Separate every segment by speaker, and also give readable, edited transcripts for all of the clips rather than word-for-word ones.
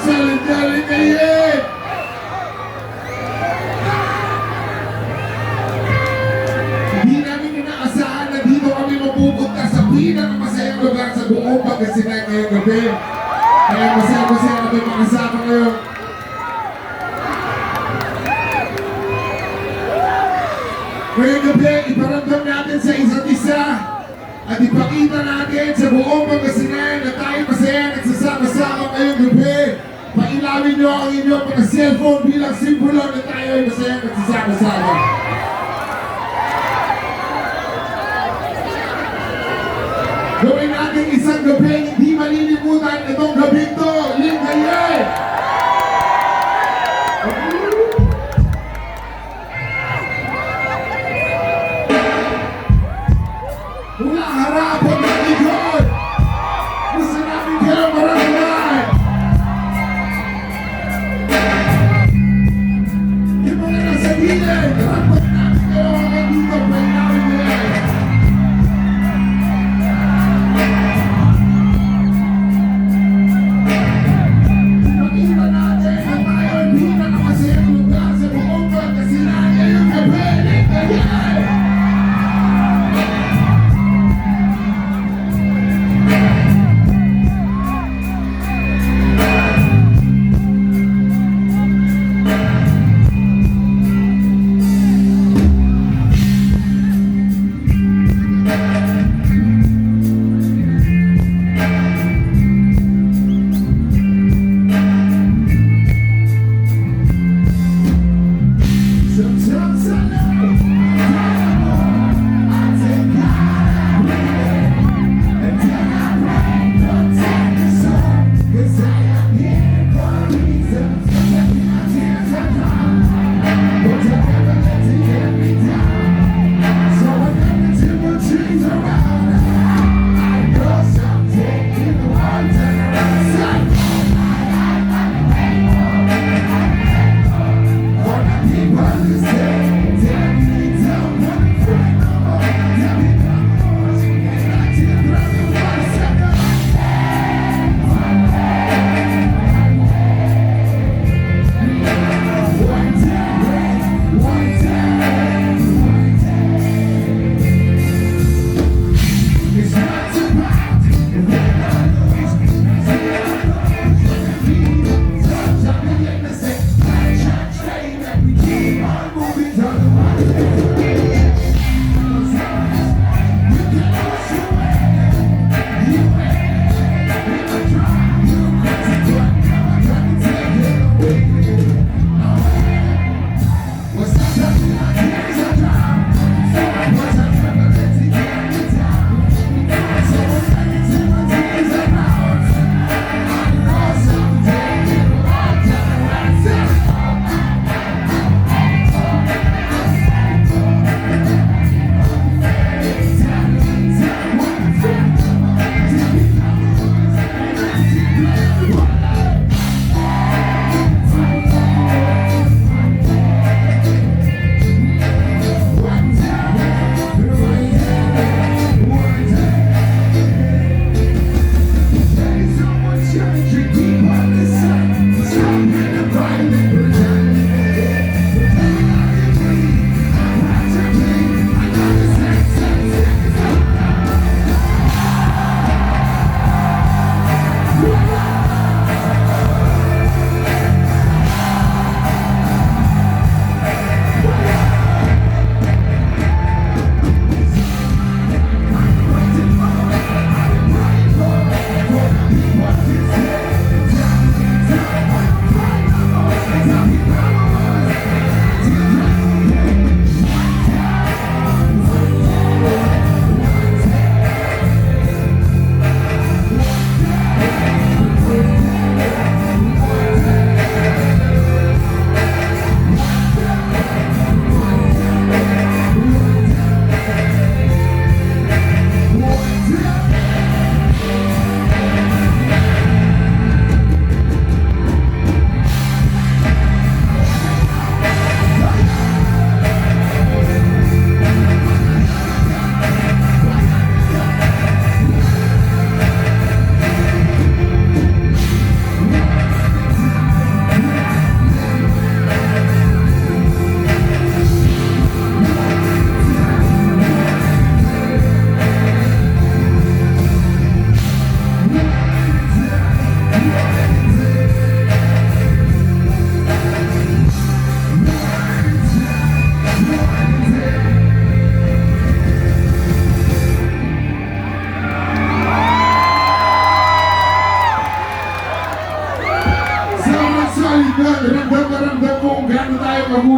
Speaker 1: Kayin! Hindi namin inaasahan na dito kami mapupunta sa pinakamasayang lugar sa buong Pangasinan ngayong gabi. Kaya masaya-masaya kami makasama ngayon. Ngayong gabi, iparamdam natin sa isa't isa at ipakita natin sa buong Pangasinan na tayo masaya nagsasama-sama ngayong gabi. Pailawin nyo ang inyong mga cellphone bilang simbolo na tayo ay masaya nagsasama-sama. Gawin natin isang gabi, hindi malilimutan itong gabi to, Lingayen! Mula harap at likod, gusto namin kayo maramdaman. Yung mga nasa gilid, dapat namin kayo hanggang dito, pailawin nila.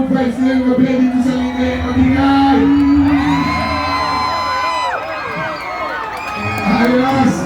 Speaker 1: yung vibes ngayong gabi dito sa Lingayen Magingay. Ayos!